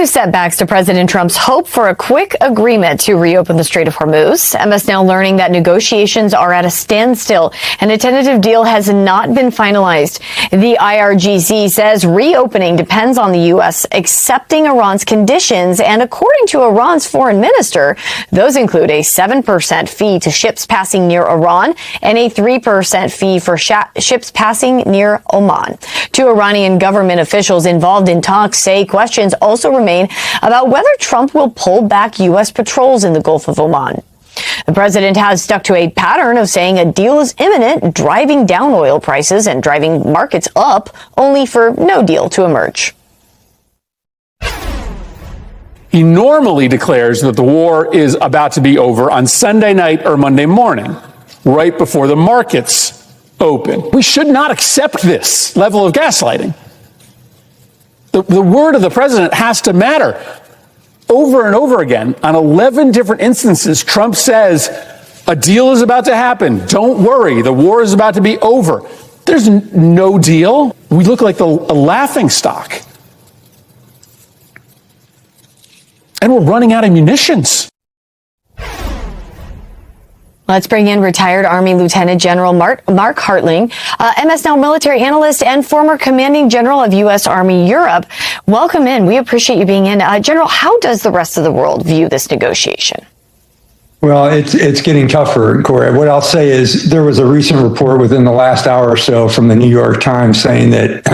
new setbacks to President Trump's hope for a quick agreement to reopen the Strait of Hormuz. MS now learning that negotiations are at a standstill and a tentative deal has not been finalized. The IRGC says reopening depends on the U.S. accepting Iran's conditions, and according to Iran's foreign minister, those include a 7% fee to ships passing near Iran and a 3% fee for ships passing near Oman. Two Iranian government officials involved in talks say questions also remain about whether Trump will pull back U.S. patrols in the Gulf of Oman. The president has stuck to a pattern of saying a deal is imminent, driving down oil prices and driving markets up, only for no deal to emerge. He normally declares that the war is about to be over on Sunday night or Monday morning, right before the markets open. We should not accept this level of gaslighting. The word of the president has to matter. Over and over again, on 11 different instances, Trump says, a deal is about to happen. Don't worry, the war is about to be over. There's no deal. We look like a laughing stock. And we're running out of munitions. Let's bring in retired Army Lieutenant General Mark Hartling, MS now military analyst and former commanding general of U.S. Army Europe. Welcome in. We appreciate you being in. General, how does the rest of the world view this negotiation? Well, it's getting tougher, Corey. What I'll say is there was a recent report within the last hour or so from the New York Times saying that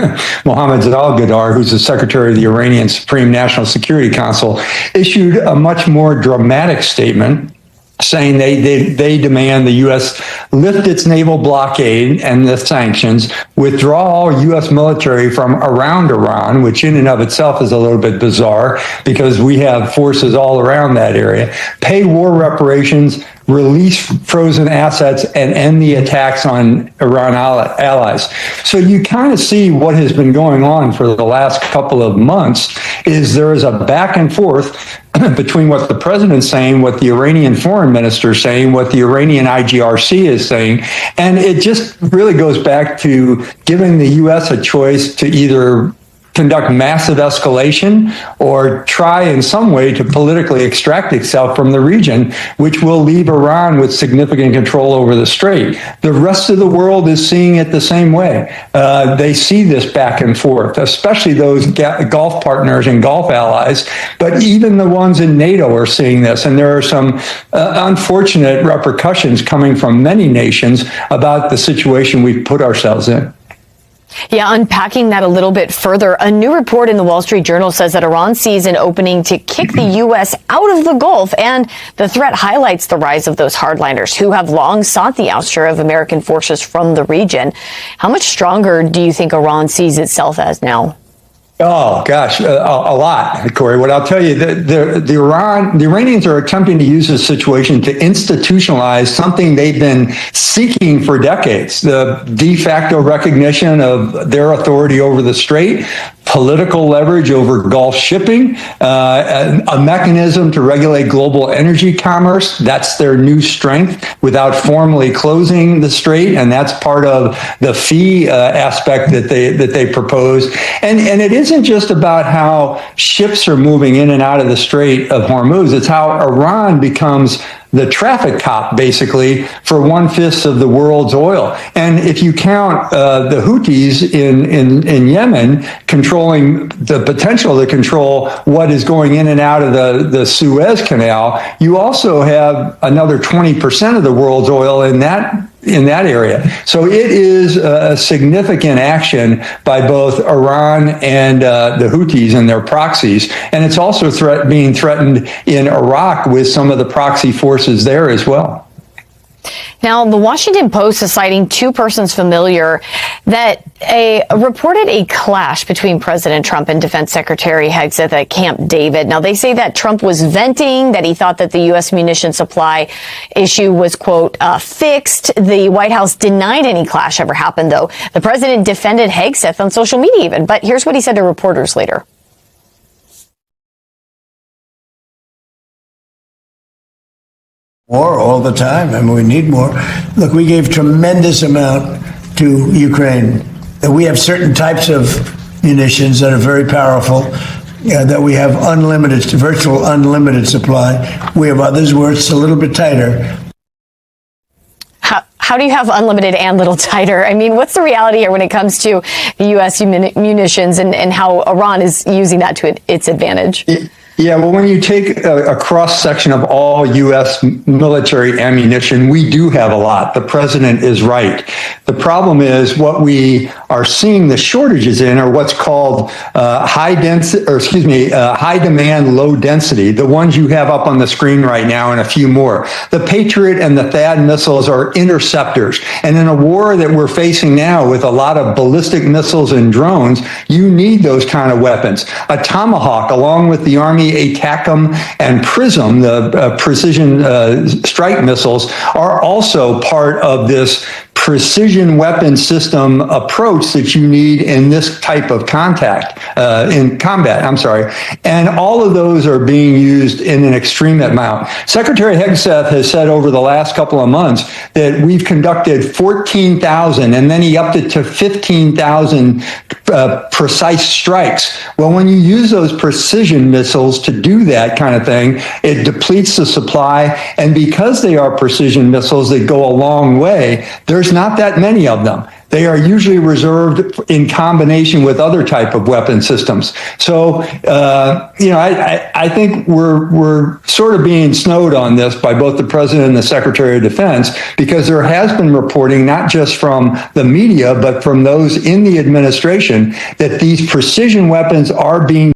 Mohammed al-Ghaddar, who's the secretary of the Iranian Supreme National Security Council, issued a much more dramatic statement saying they demand the U.S. lift its naval blockade and the sanctions, withdraw all U.S. military from around Iran, which in and of itself is a little bit bizarre because we have forces all around that area, pay war reparations, release frozen assets, and end the attacks on Iran allies. So you kind of see what has been going on for the last couple of months is there is a back and forth between what the president's saying, what the Iranian foreign minister is saying, what the Iranian IGRC is saying. And it just really goes back to giving the U.S. a choice to either conduct massive escalation or try in some way to politically extract itself from the region, which will leave Iran with significant control over the strait. The rest of the world is seeing it the same way. They see this back and forth, especially those Gulf partners and Gulf allies, but even the ones in NATO are seeing this. And there are some unfortunate repercussions coming from many nations about the situation we've put ourselves in. Yeah, unpacking that a little bit further, a new report in the Wall Street Journal says that Iran sees an opening to kick the U.S. out of the Gulf, and the threat highlights the rise of those hardliners who have long sought the ouster of American forces from the region. How much stronger do you think Iran sees itself as now? Oh, gosh, a lot, Corey. What I'll tell you, the Iranians are attempting to use this situation to institutionalize something they've been seeking for decades, the de facto recognition of their authority over the strait, political leverage over Gulf shipping, a mechanism to regulate global energy commerce. That's their new strength without formally closing the strait, and that's part of the fee aspect that they propose. And it isn't just about how ships are moving in and out of the Strait of Hormuz. It's how Iran becomes the traffic cop, basically, for 1/5 of the world's oil. And if you count the Houthis in Yemen controlling the potential to control what is going in and out of the Suez Canal, you also have another 20% of the world's oil in that area. So it is a significant action by both Iran and the Houthis and their proxies. And it's also being threatened in Iraq with some of the proxy forces there as well. Now, the Washington Post is citing two persons familiar that reported a clash between President Trump and Defense Secretary Hegseth at Camp David. Now, they say that Trump was venting, that he thought that the U.S. munition supply issue was, quote, fixed. The White House denied any clash ever happened, though. The president defended Hegseth on social media even. But here's what he said to reporters later. War all the time. I mean, we need more. Look, we gave tremendous amount to Ukraine. We have certain types of munitions that are very powerful. that we have virtual unlimited supply. We have others where it's a little bit tighter. How do you have unlimited and little tighter? I mean, what's the reality here when it comes to the U.S. munitions and how Iran is using that to its advantage? Yeah, well, when you take a cross-section of all U.S. military ammunition, we do have a lot. The president is right. The problem is what we are seeing the shortages in are what's called high demand, low density, the ones you have up on the screen right now and a few more. The Patriot and the THAAD missiles are interceptors. And in a war that we're facing now with a lot of ballistic missiles and drones, you need those kind of weapons. A Tomahawk, along with the Army ATACMS and PRISM, the precision strike missiles, are also part of this precision weapon system approach that you need in this type of combat. And all of those are being used in an extreme amount. Secretary Hegseth has said over the last couple of months that we've conducted 14,000, and then he upped it to 15,000 precise strikes. Well, when you use those precision missiles to do that kind of thing, it depletes the supply. And because they are precision missiles that go a long way, there's not that many of them. They are usually reserved in combination with other type of weapon systems. So, I think we're sort of being snowed on this by both the president and the Secretary of Defense, because there has been reporting, not just from the media, but from those in the administration, that these precision weapons are being